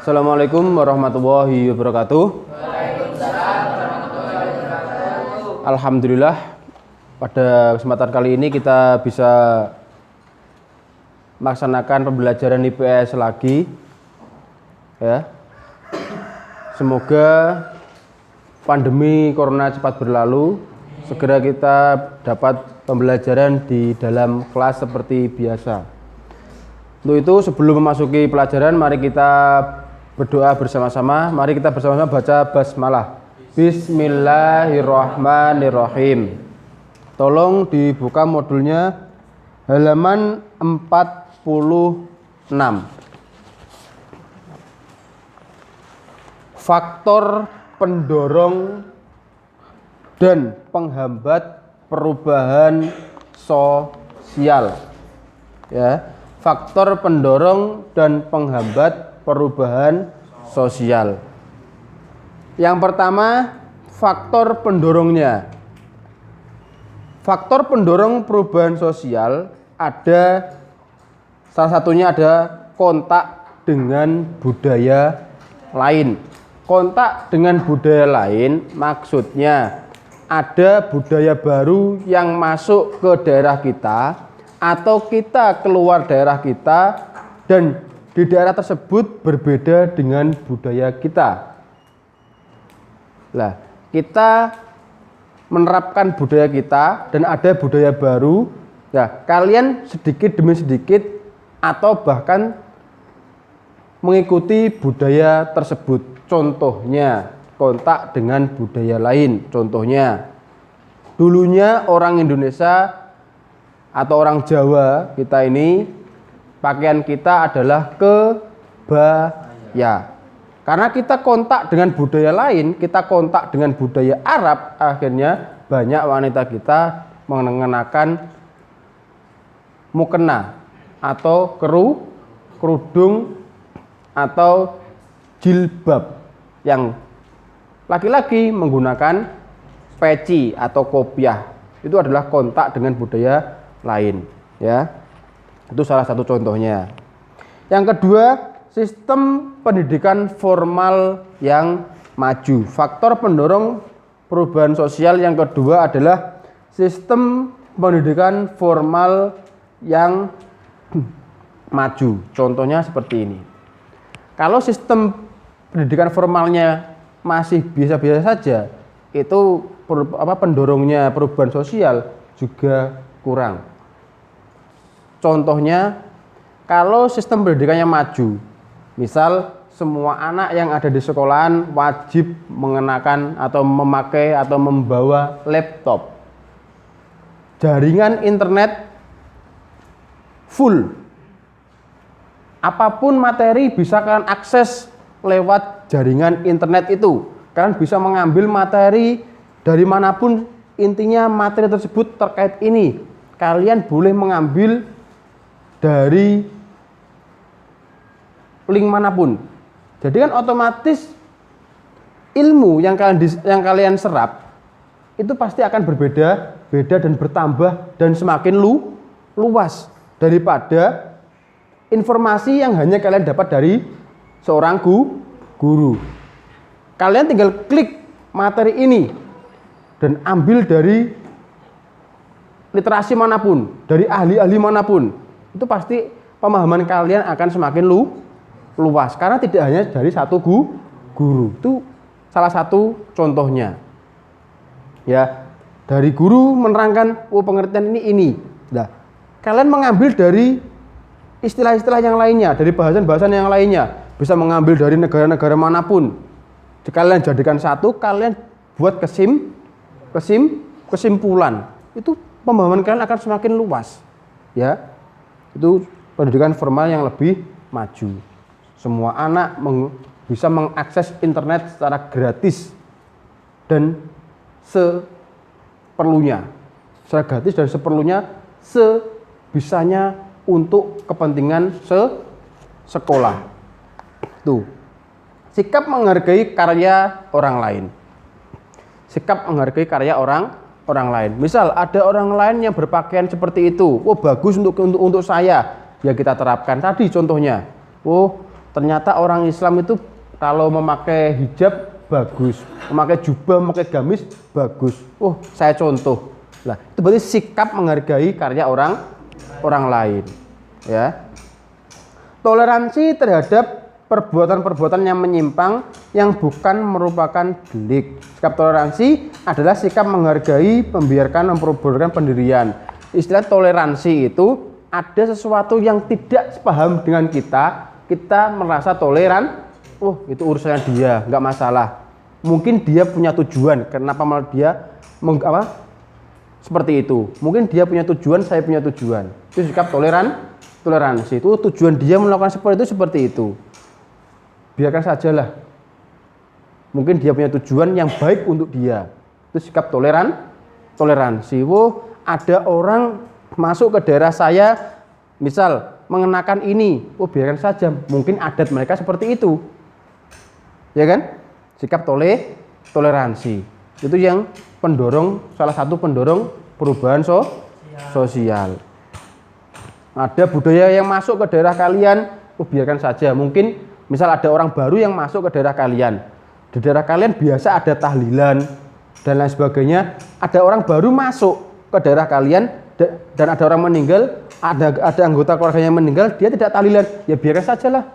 Assalamualaikum warahmatullahi wabarakatuh. Alhamdulillah, pada kesempatan kali ini kita bisa melaksanakan pembelajaran IPS lagi. Ya. Semoga pandemi corona cepat berlalu, segera kita dapat pembelajaran di dalam kelas seperti biasa. Untuk itu, sebelum memasuki pelajaran, mari kita berdoa bersama-sama. Mari kita bersama-sama baca basmalah. Bismillahirrahmanirrahim. Tolong dibuka modulnya halaman 46. Faktor pendorong dan penghambat perubahan sosial. Ya. Faktor pendorong dan penghambat perubahan sosial. Yang pertama, faktor pendorongnya. Faktor pendorong perubahan sosial ada, salah satunya ada kontak dengan budaya lain. Kontak dengan budaya lain maksudnya ada budaya baru yang masuk ke daerah kita, atau kita keluar daerah kita dan di daerah tersebut berbeda dengan budaya kita. Nah, kita menerapkan budaya kita dan ada budaya baru. Nah, kalian sedikit demi sedikit atau bahkan mengikuti budaya tersebut. Contohnya, kontak dengan budaya lain. Contohnya, dulunya orang Indonesia atau orang Jawa kita ini pakaian kita adalah kebaya. Karena kita kontak dengan budaya lain, kita kontak dengan budaya Arab, akhirnya banyak wanita kita mengenakan mukena atau kerudung atau jilbab. Yang laki-laki menggunakan peci atau kopiah. Itu adalah kontak dengan budaya lain, ya. Itu salah satu contohnya. Yang kedua, sistem pendidikan formal yang maju. Faktor pendorong perubahan sosial yang kedua adalah sistem pendidikan formal yang maju. Contohnya seperti ini. Kalau sistem pendidikan formalnya masih biasa-biasa saja, itu pendorongnya perubahan sosial juga kurang. Contohnya, kalau sistem pendidikannya maju, misal semua anak yang ada di sekolahan wajib mengenakan atau memakai atau membawa laptop. Jaringan internet full. Apapun materi bisa kalian akses lewat jaringan internet itu. Kalian bisa mengambil materi dari manapun, intinya materi tersebut terkait ini. Kalian boleh mengambil dari link manapun. Jadi kan otomatis ilmu yang kalian serap itu pasti akan berbeda dan bertambah dan semakin luas daripada informasi yang hanya kalian dapat dari seorang guru. Kalian tinggal klik materi ini dan ambil dari literasi manapun, dari ahli-ahli manapun. Itu pasti pemahaman kalian akan semakin luas karena tidak hanya dari satu guru. Itu salah satu contohnya. Ya, dari guru menerangkan pengertian ini. Nah, kalian mengambil dari istilah-istilah yang lainnya, dari bahasan-bahasan yang lainnya, bisa mengambil dari negara-negara manapun. Kalian jadikan satu, kalian buat kesimpulan. Itu pemahaman kalian akan semakin luas. Ya. Itu pendidikan formal yang lebih maju. Semua anak bisa mengakses internet secara gratis dan seperlunya. Secara gratis dan seperlunya, sebisanya untuk kepentingan sekolah. Tuh. Sikap menghargai karya orang lain. Sikap menghargai karya orang lain. Misal ada orang lain yang berpakaian seperti itu, bagus untuk saya, ya kita terapkan tadi contohnya. ternyata orang Islam itu kalau memakai hijab bagus, memakai jubah, memakai gamis bagus. Oh, saya contoh. Lah, itu berarti sikap menghargai karya orang lain, ya. Toleransi terhadap perbuatan-perbuatan yang menyimpang yang bukan merupakan delik. Sikap toleransi adalah sikap menghargai, membiarkan, memperbolehkan pendirian. Istilah toleransi itu ada sesuatu yang tidak sepaham dengan kita merasa toleran. Oh, itu urusannya dia, nggak masalah. Mungkin dia punya tujuan, kenapa malah dia seperti itu. Mungkin dia punya tujuan, saya punya tujuan. Itu sikap toleransi. Itu tujuan dia melakukan seperti itu. Biarkan sajalah. Mungkin dia punya tujuan yang baik untuk dia. Itu sikap toleransi. Ada orang masuk ke daerah saya, misal mengenakan ini, biarkan saja. Mungkin adat mereka seperti itu. Ya kan? Sikap toleransi. Itu yang salah satu pendorong perubahan sosial. Ada budaya yang masuk ke daerah kalian, biarkan saja. Mungkin misal ada orang baru yang masuk ke daerah kalian. Di daerah kalian biasa ada tahlilan dan lain sebagainya. Ada orang baru masuk ke daerah kalian dan ada orang meninggal, ada anggota keluarganya yang meninggal, dia tidak tahlilan. Ya biarkan sajalah.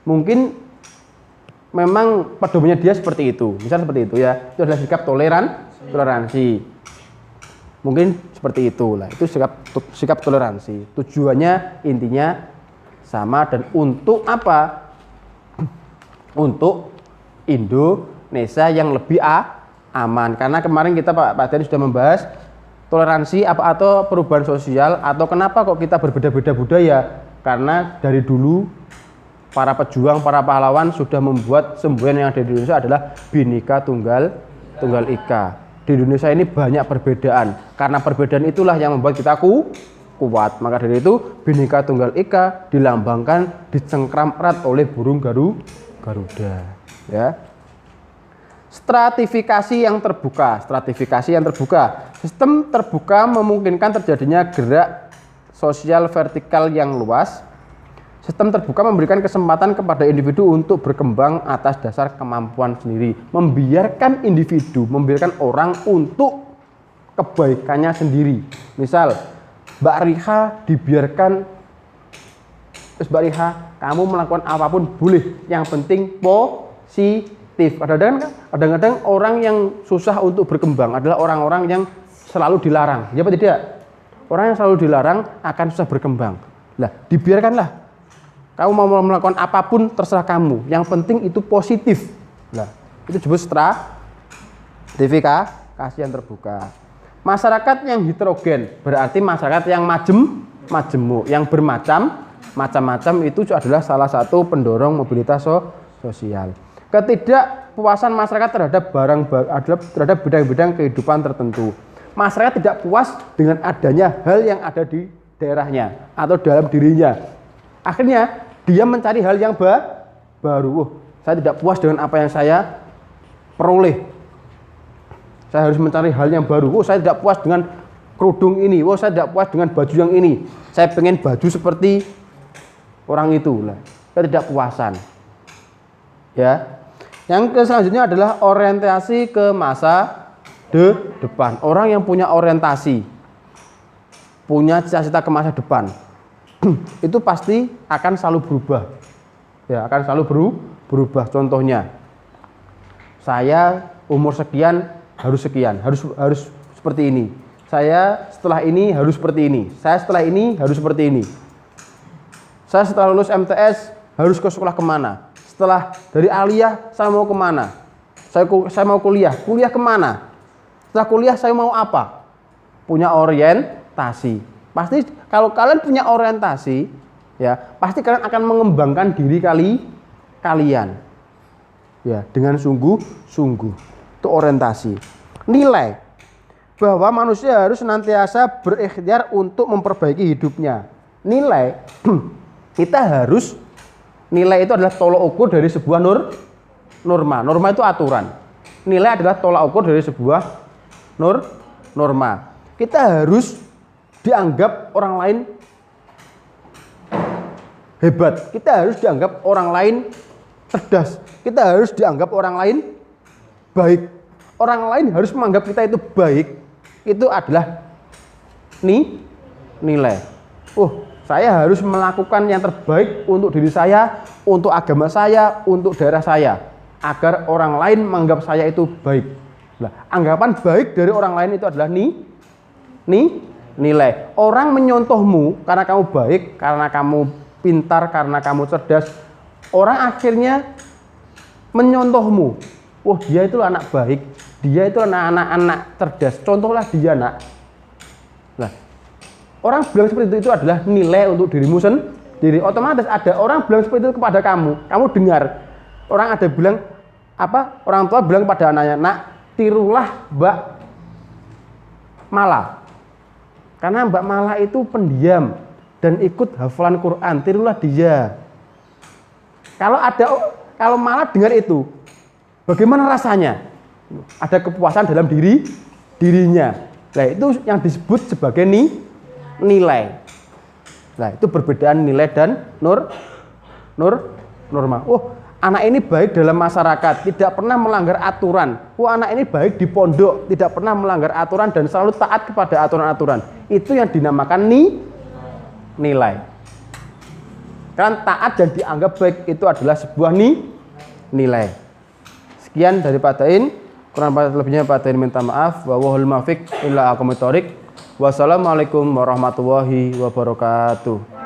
Mungkin memang pedomannya dia seperti itu. Misal seperti itu ya. Itu adalah sikap toleransi. Mungkin seperti itulah. Itu sikap toleransi. Tujuannya intinya sama dan untuk apa? Untuk Indonesia yang lebih aman. Karena kemarin kita Pak Dhani sudah membahas toleransi atau perubahan sosial atau kenapa kok kita berbeda-beda budaya? Karena dari dulu para pejuang, para pahlawan sudah membuat semboyan yang ada di Indonesia adalah Bhinneka Tunggal Ika. Di Indonesia ini banyak perbedaan. Karena perbedaan itulah yang membuat kita kuat. Maka dari itu Bhinneka Tunggal Ika dilambangkan, dicengkram erat oleh burung Garuda. Ya. Stratifikasi yang terbuka. Sistem terbuka memungkinkan terjadinya gerak sosial vertikal yang luas. Sistem terbuka memberikan kesempatan kepada individu untuk berkembang atas dasar kemampuan sendiri. Membiarkan individu, membiarkan orang untuk kebaikannya sendiri. Misal, Mbak Riha dibiarkan, Mbak Riha, kamu melakukan apapun boleh. Yang penting positif. Kadang-kadang orang yang susah untuk berkembang adalah orang-orang yang selalu dilarang. Ya apa tidak? Orang yang selalu dilarang akan susah berkembang. Lah, dibiarkanlah. Kamu mau melakukan apapun terserah kamu. Yang penting itu positif. Nah, itu disebut stratifikasi yang terbuka. Masyarakat yang heterogen berarti masyarakat yang majemuk, yang bermacam-macam itu adalah salah satu pendorong mobilitas sosial. Ketidakpuasan masyarakat terhadap bidang-bidang kehidupan tertentu. Masyarakat tidak puas dengan adanya hal yang ada di daerahnya atau dalam dirinya. Akhirnya dia mencari hal yang baru. Saya tidak puas dengan apa yang saya peroleh. Saya harus mencari hal yang baru. Saya tidak puas dengan kerudung ini. Saya tidak puas dengan baju yang ini. Saya pengen baju seperti orang itu. Ketidakpuasan. Ya. Yang selanjutnya adalah orientasi ke masa depan. Orang yang punya orientasi, punya cita-cita ke masa depan, itu pasti akan selalu berubah. Ya, akan selalu berubah. Contohnya, saya umur sekian harus sekian, harus seperti ini. Saya setelah ini harus seperti ini. Saya setelah ini harus seperti ini. Saya setelah lulus MTS harus ke sekolah kemana? Setelah dari aliyah saya mau kemana? Saya mau kuliah. Kuliah kemana? Setelah kuliah saya mau apa? Punya orientasi. Pasti kalau kalian punya orientasi, ya pasti kalian akan mengembangkan diri kalian, ya dengan sungguh-sungguh. Itu orientasi. Nilai bahwa manusia harus senantiasa berikhtiar untuk memperbaiki hidupnya. Nilai nilai itu adalah tolak ukur dari sebuah norma. Norma itu aturan. Nilai adalah tolak ukur dari sebuah norma. Kita harus dianggap orang lain hebat, kita harus dianggap orang lain cerdas, kita harus dianggap orang lain baik, orang lain harus menganggap kita itu baik. Itu adalah nilai. Saya harus melakukan yang terbaik untuk diri saya, untuk agama saya, untuk daerah saya, agar orang lain menganggap saya itu baik. Nah, anggapan baik dari orang lain itu adalah nilai. Orang menyontohmu karena kamu baik, karena kamu pintar, karena kamu cerdas. Orang akhirnya menyontohmu. Dia itu anak baik, dia itu anak cerdas. Contohlah dia, nak. Nah, orang bilang seperti itu adalah nilai untuk dirimu sendiri. Otomatis ada orang bilang seperti itu kepada kamu. Kamu dengar. Orang ada bilang apa? Orang tua bilang pada anaknya, "Nak, tirulah Mbak Mala." Karena Mbak Mala itu pendiam dan ikut hafalan Quran, tirulah dia. Kalau Mala dengar itu, bagaimana rasanya? Ada kepuasan dalam dirinya. Nah, itu yang disebut sebagai nilai. Nah, itu perbedaan nilai dan norma. Anak ini baik dalam masyarakat, tidak pernah melanggar aturan. Anak ini baik di pondok, tidak pernah melanggar aturan dan selalu taat kepada aturan-aturan. Itu yang dinamakan nilai. Karena taat dan dianggap baik itu adalah sebuah nilai. Sekian dari Pak Dain. Kurang lebihnya Pak Dain minta maaf. Wallahul muwaffiq ila aqwamit thoriq. Wassalamualaikum warahmatullahi wabarakatuh.